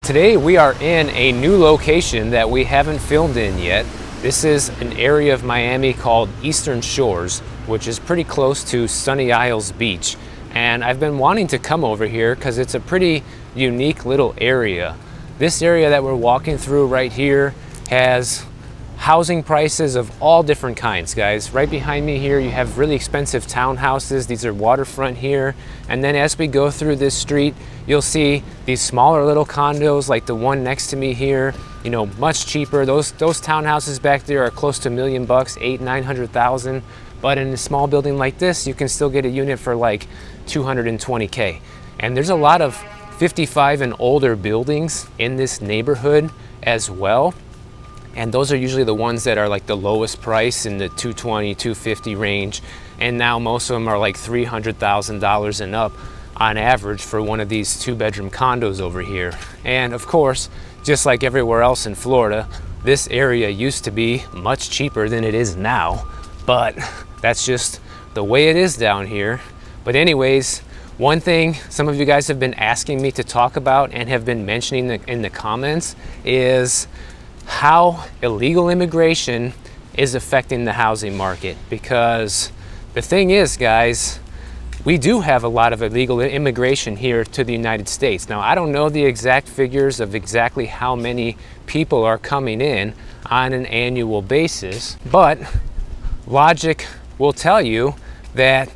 Today we are in a new location that we haven't filmed in yet. This is an area of Miami called Eastern Shores, which is pretty close to Sunny Isles Beach. And I've been wanting to come over here because it's a pretty unique little area. This area that we're walking through right here has housing prices of all different kinds, guys. Right behind me here you have really expensive townhouses. These are waterfront here. And then as we go through this street, you'll see these smaller little condos like the one next to me here, you know, much cheaper. Those townhouses back there are close to $1 million, 800,000-900,000. But in a small building like this, you can still get a unit for like 220K. And there's a lot of 55 and older buildings in this neighborhood as well. And those are usually the ones that are like the lowest price in the 220, 250 range. And now most of them are like $300,000 and up on average for one of these 2-bedroom condos over here. And of course, just like everywhere else in Florida, this area used to be much cheaper than it is now, but that's just the way it is down here. But anyways, one thing some of you guys have been asking me to talk about and have been mentioning in the comments is how illegal immigration is affecting the housing market. Because the thing is, guys, we do have a lot of illegal immigration here to the United States. Now, I don't know the exact figures of exactly how many people are coming in on an annual basis, but logic will tell you that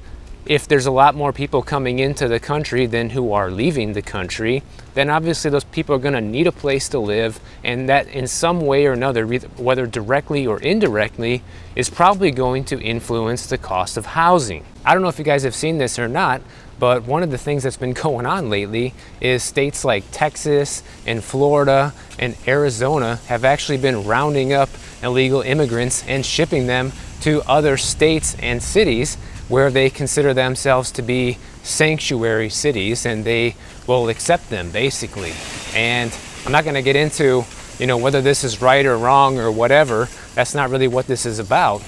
if there's a lot more people coming into the country than who are leaving the country, then obviously those people are going to need a place to live, and that in some way or another, whether directly or indirectly, is probably going to influence the cost of housing. I don't know if you guys have seen this or not, but one of the things that's been going on lately is states like Texas and Florida and Arizona have actually been rounding up illegal immigrants and shipping them to other states and cities where they consider themselves to be sanctuary cities, and they will accept them basically. And I'm not going to get into, you know, whether this is right or wrong or whatever. That's not really what this is about.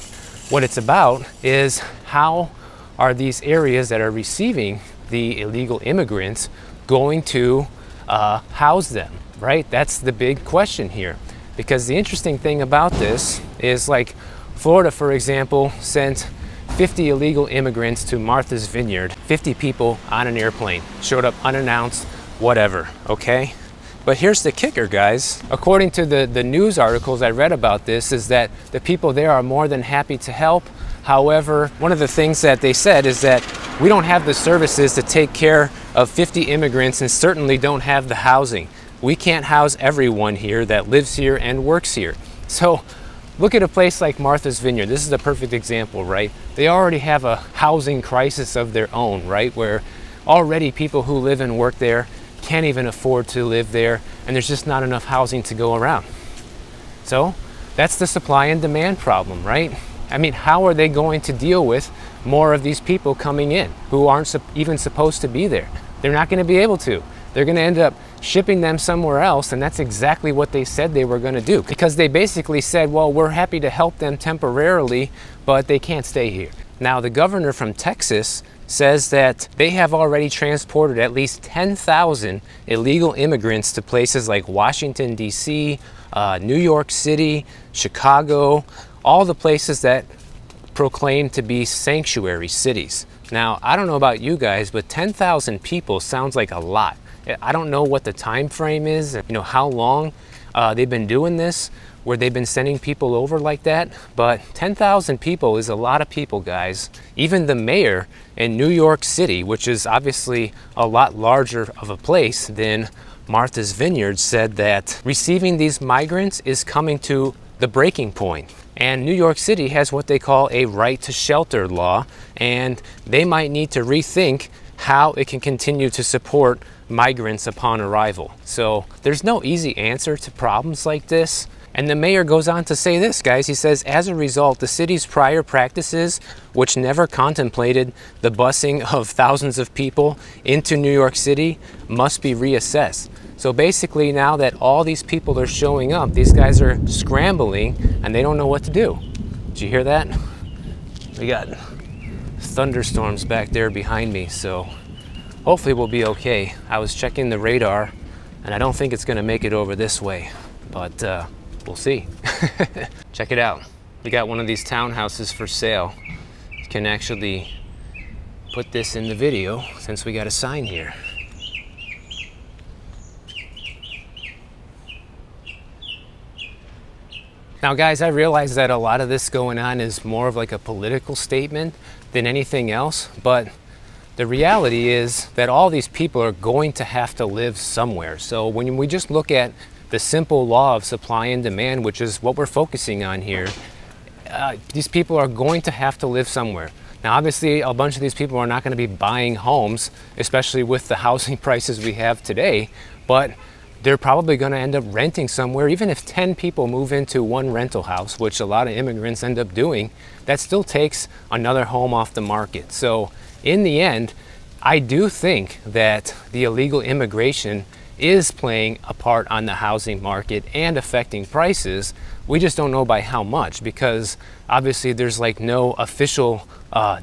What it's about is how are these areas that are receiving the illegal immigrants going to house them, right? That's the big question here. Because the interesting thing about this is, like, Florida, for example, sent 50 illegal immigrants to Martha's Vineyard. 50 people on an airplane, showed up unannounced, whatever, okay? But here's the kicker, guys. According to the news articles I read about this, is that the people there are more than happy to help. However, one of the things that they said is that we don't have the services to take care of 50 immigrants, and certainly don't have the housing. We can't house everyone here that lives here and works here. So look at a place like Martha's Vineyard. This is a perfect example, right? They already have a housing crisis of their own, right? Where already people who live and work there can't even afford to live there, and there's just not enough housing to go around. So that's the supply and demand problem, right? I mean, how are they going to deal with more of these people coming in who aren't even supposed to be there? They're not going to be able to. They're going to end up shipping them somewhere else, and that's exactly what they said they were going to do. Because they basically said, well, we're happy to help them temporarily, but they can't stay here. Now, the governor from Texas says that they have already transported at least 10,000 illegal immigrants to places like Washington, D.C., New York City, Chicago, all the places that proclaim to be sanctuary cities. Now, I don't know about you guys, but 10,000 people sounds like a lot. I don't know what the time frame is, you know, how long they've been doing this, where they've been sending people over like that, but 10,000 people is a lot of people, guys. Even the mayor in New York City, which is obviously a lot larger of a place than Martha's Vineyard, said that receiving these migrants is coming to the breaking point. And New York City has what they call a right to shelter law, and they might need to rethink how it can continue to support migrants upon arrival. So there's no easy answer to problems like this. And the mayor goes on to say this, guys. He says, as a result, the city's prior practices, which never contemplated the busing of thousands of people into New York City, must be reassessed. So basically, now that all these people are showing up, these guys are scrambling and they don't know what to do. Did you hear that? We got thunderstorms back there behind me, so hopefully we'll be okay. I was checking the radar And I don't think it's gonna make it over this way, but we'll see. Check it out. We got one of these townhouses for sale. You can actually put this in the video since we got a sign here. Now guys, I realize that a lot of this going on is more of like a political statement than anything else, but the reality is that all these people are going to have to live somewhere. So when we just look at the simple law of supply and demand, which is what we're focusing on here, these people are going to have to live somewhere. Now obviously a bunch of these people are not going to be buying homes, especially with the housing prices we have today, but they're probably going to end up renting somewhere. Even if 10 people move into one rental house, which a lot of immigrants end up doing, that still takes another home off the market. So in the end, I do think that the illegal immigration is playing a part on the housing market and affecting prices. We just don't know by how much, because obviously there's like no official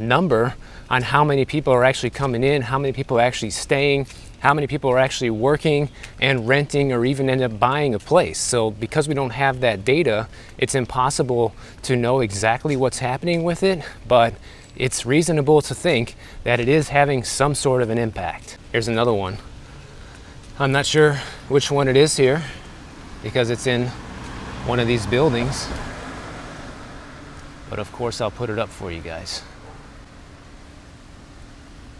number on how many people are actually coming in, how many people are actually staying, how many people are actually working and renting or even end up buying a place. So because we don't have that data, it's impossible to know exactly what's happening with it, but it's reasonable to think that it is having some sort of an impact. Here's another one. I'm not sure which one it is here because it's in one of these buildings, but of course I'll put it up for you guys.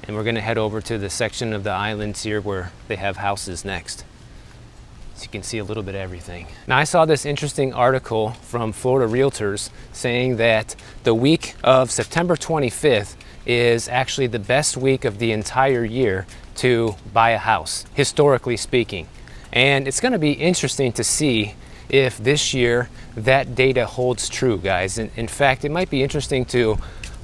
And we're gonna head over to the section of the islands here where they have houses next. So you can see a little bit of everything. Now I saw this interesting article from Florida Realtors saying that the week of September 25th is actually the best week of the entire year to buy a house, historically speaking. And it's gonna be interesting to see if this year that data holds true, guys. In fact, it might be interesting to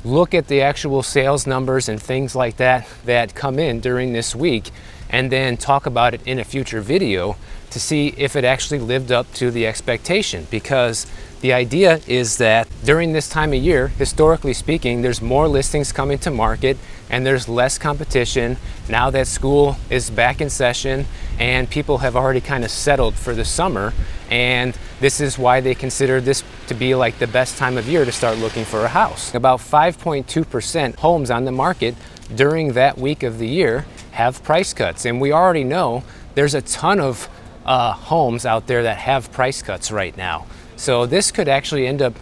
look at the actual sales numbers and things like that that come in during this week and then talk about it in a future video to see if it actually lived up to the expectation. Because the idea is that during this time of year, historically speaking, there's more listings coming to market and there's less competition now that school is back in session and people have already kind of settled for the summer. And this is why they consider this to be like the best time of year to start looking for a house. About 5.2% homes on the market during that week of the year have price cuts. And we already know there's a ton of homes out there that have price cuts right now. So this could actually end up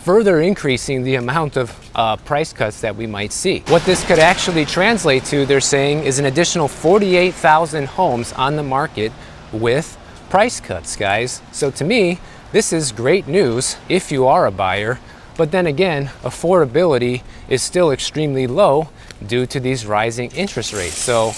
further increasing the amount of price cuts that we might see. What this could actually translate to, they're saying, is an additional 48,000 homes on the market with price cuts, guys. So to me, this is great news if you are a buyer, but then again, affordability is still extremely low due to these rising interest rates. So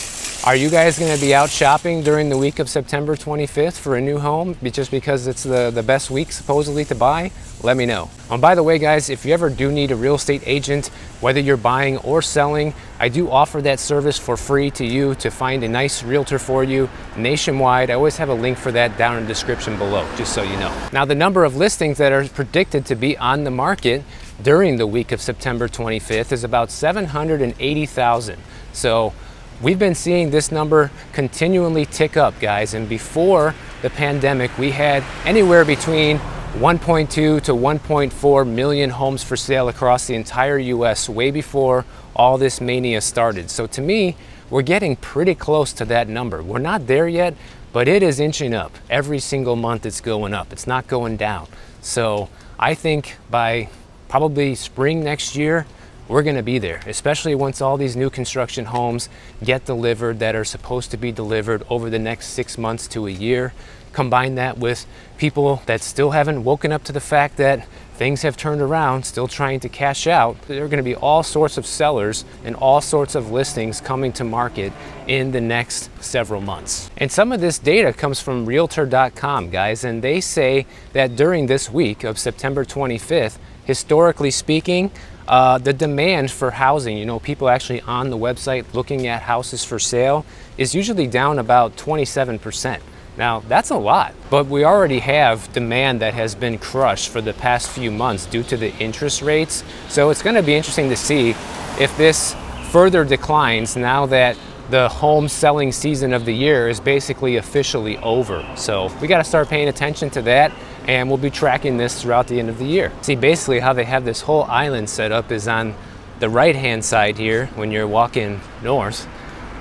are you guys gonna be out shopping during the week of September 25th for a new home just because it's the best week supposedly to buy? Let me know. And by the way, guys, if you ever do need a real estate agent, whether you're buying or selling, I do offer that service for free to you to find a nice realtor for you nationwide. I always have a link for that down in the description below, just so you know. Now, the number of listings that are predicted to be on the market during the week of September 25th is about 780,000. So we've been seeing this number continually tick up, guys. And before the pandemic, we had anywhere between 1.2 to 1.4 million homes for sale across the entire US way before all this mania started. So to me, we're getting pretty close to that number. We're not there yet, but it is inching up. Every single month it's going up. It's not going down. So I think by probably spring next year, we're gonna be there, especially once all these new construction homes get delivered that are supposed to be delivered over the next 6 months to a year. Combine that with people that still haven't woken up to the fact that things have turned around, still trying to cash out. There are gonna be all sorts of sellers and all sorts of listings coming to market in the next several months. And some of this data comes from Realtor.com, guys, and they say that during this week of September 25th, historically speaking, the demand for housing, you know, people actually on the website looking at houses for sale, is usually down about 27%. Now, that's a lot, but we already have demand that has been crushed for the past few months due to the interest rates. So it's going to be interesting to see if this further declines now that the home selling season of the year is basically officially over. So we got to start paying attention to that, and we'll be tracking this throughout the end of the year. See, basically how they have this whole island set up is on the right-hand side here, when you're walking north,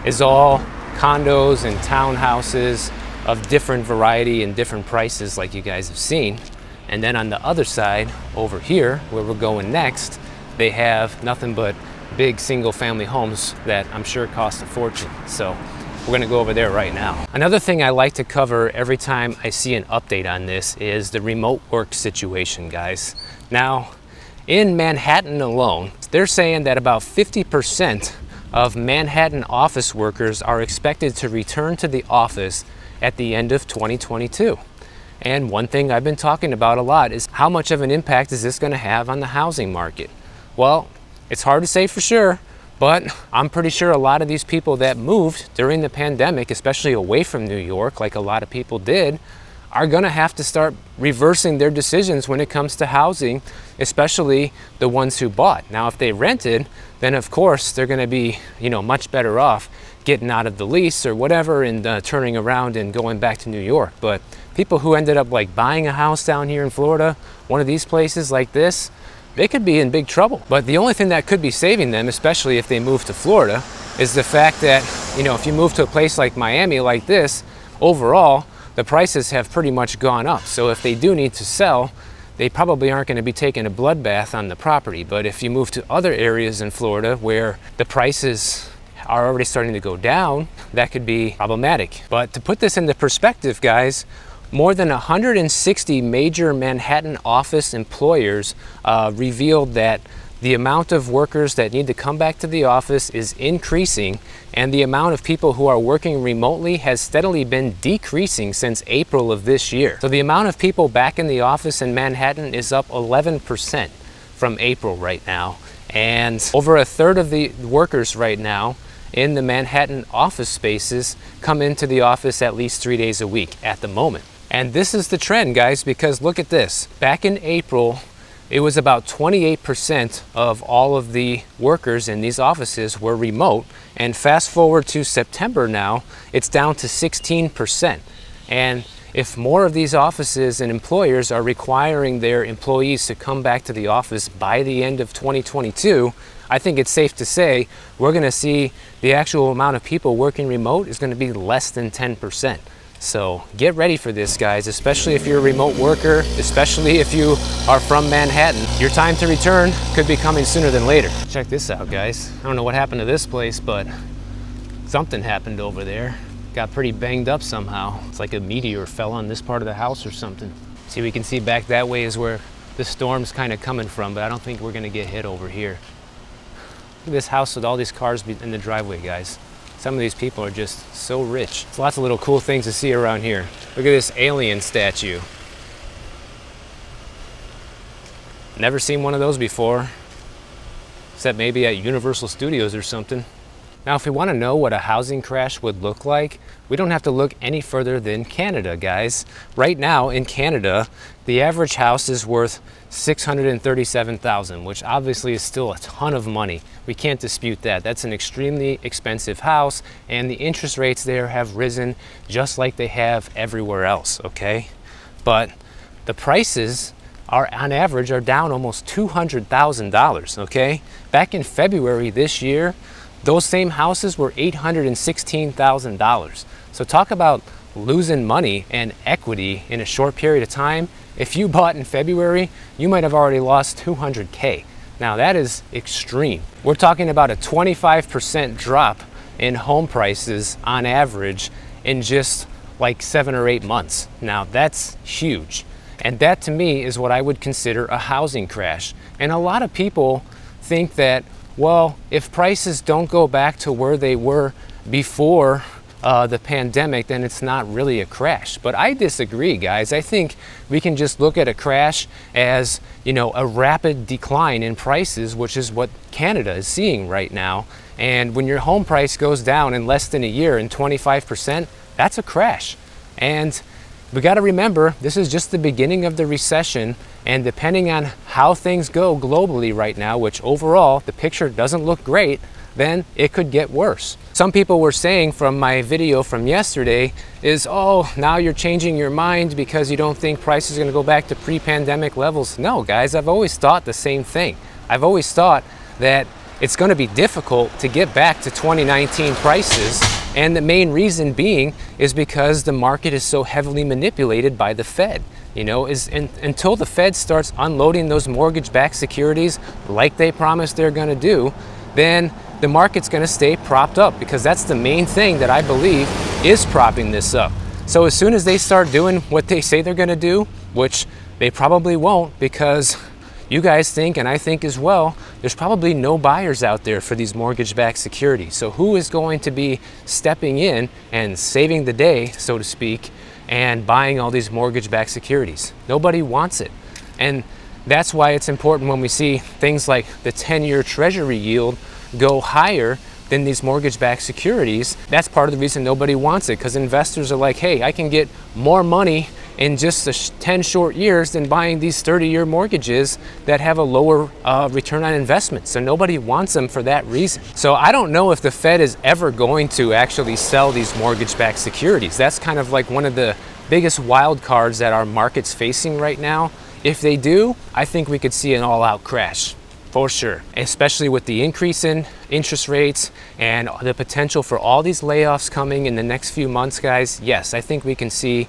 is all condos and townhouses of different variety and different prices like you guys have seen. And then on the other side, over here, where we're going next, they have nothing but big single-family homes that I'm sure cost a fortune. So we're gonna go over there right now. Another thing I like to cover every time I see an update on this is the remote work situation, guys. Now, in Manhattan alone, they're saying that about 50% of Manhattan office workers are expected to return to the office at the end of 2022. And one thing I've been talking about a lot is how much of an impact is this going to have on the housing market? Well, it's hard to say for sure, but I'm pretty sure a lot of these people that moved during the pandemic, especially away from New York, like a lot of people did, are going to have to start reversing their decisions when it comes to housing, especially the ones who bought. Now, if they rented, then of course they're going to be, much better off getting out of the lease or whatever and turning around and going back to New York. But people who ended up like buying a house down here in Florida, one of these places like this, they could be in big trouble. But the only thing that could be saving them, especially if they move to Florida, is the fact that, if you move to a place like Miami like this, overall, the prices have pretty much gone up. So if they do need to sell, they probably aren't going to be taking a bloodbath on the property. But if you move to other areas in Florida where the prices are already starting to go down, that could be problematic. But to put this into perspective, guys, more than 160 major Manhattan office employers revealed that the amount of workers that need to come back to the office is increasing, and the amount of people who are working remotely has steadily been decreasing since April of this year. So the amount of people back in the office in Manhattan is up 11% from April right now. And over a third of the workers right now in the Manhattan office spaces come into the office at least 3 days a week at the moment. And this is the trend, guys, because look at this. Back in April, it was about 28% of all of the workers in these offices were remote. And fast forward to September now, it's down to 16%. And if more of these offices and employers are requiring their employees to come back to the office by the end of 2022, I think it's safe to say we're going to see the actual amount of people working remote is going to be less than 10%. So get ready for this, guys, especially if you're a remote worker, especially if you are from Manhattan. Your time to return could be coming sooner than later. Check this out, guys. I don't know what happened to this place, but something happened over there. Got pretty banged up somehow. It's like a meteor fell on this part of the house or something. See, we can see back that way is where the storm's kind of coming from, but I don't think we're gonna get hit over here. Look at this house with all these cars in the driveway, guys. Some of these people are just so rich. There's lots of little cool things to see around here. Look at this alien statue. Never seen one of those before, except maybe at Universal Studios or something. Now, if we want to know what a housing crash would look like, we don't have to look any further than Canada, guys. Right now in Canada, the average house is worth $637,000, which obviously is still a ton of money. We can't dispute that. That's an extremely expensive house, and the interest rates there have risen just like they have everywhere else, okay? But the prices are, on average, are down almost $200,000, okay? Back in February this year, those same houses were $816,000. So talk about losing money and equity in a short period of time. If you bought in February, you might have already lost $200K. Now that is extreme. We're talking about a 25% drop in home prices on average in just like 7 or 8 months. Now that's huge. And that to me is what I would consider a housing crash. And a lot of people think that, well, if prices don't go back to where they were before the pandemic, then it's not really a crash. But I disagree, guys. I think we can just look at a crash as, a rapid decline in prices, which is what Canada is seeing right now. And when your home price goes down in less than a year in 25%, that's a crash. And we got to remember, this is just the beginning of the recession, and depending on how things go globally right now, which overall the picture doesn't look great, then it could get worse. Some people were saying from my video from yesterday is, oh, now you're changing your mind because you don't think prices are going to go back to pre-pandemic levels. No, guys, I've always thought the same thing. I've always thought that it's going to be difficult to get back to 2019 prices, and the main reason being is because the market is so heavily manipulated by the Fed. You know, until the Fed starts unloading those mortgage-backed securities like they promised they're going to do, then the market's going to stay propped up, because that's the main thing that I believe is propping this up. So as soon as they start doing what they say they're going to do, which they probably won't, because you guys think, and I think as well, there's probably no buyers out there for these mortgage-backed securities. So who is going to be stepping in and saving the day, so to speak, and buying all these mortgage-backed securities? Nobody wants it. And that's why it's important when we see things like the 10-year Treasury yield go higher than these mortgage-backed securities. That's part of the reason nobody wants it, because investors are like, hey, I can get more money in just the 10 short years than buying these 30-year mortgages that have a lower return on investment. So nobody wants them for that reason. So I don't know if the Fed is ever going to actually sell these mortgage-backed securities. That's kind of like one of the biggest wild cards that our market's facing right now. If they do, I think we could see an all-out crash. For sure, especially with the increase in interest rates and the potential for all these layoffs coming in the next few months, guys. Yes, I think we can see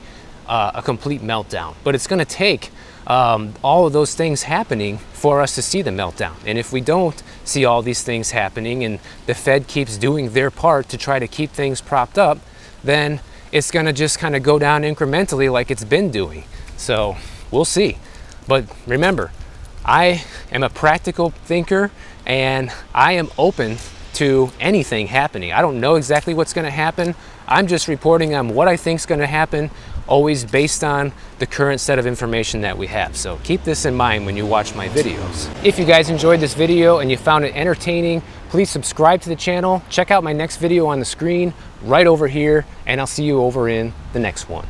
a complete meltdown, but it's going to take all of those things happening for us to see the meltdown. And if we don't see all these things happening and the Fed keeps doing their part to try to keep things propped up, then it's going to just kind of go down incrementally like it's been doing. So we'll see. But remember, I am a practical thinker, and I am open to anything happening. I don't know exactly what's going to happen. I'm just reporting on what I think is going to happen, always based on the current set of information that we have. So keep this in mind when you watch my videos. If you guys enjoyed this video and you found it entertaining, please subscribe to the channel. Check out my next video on the screen right over here, and I'll see you over in the next one.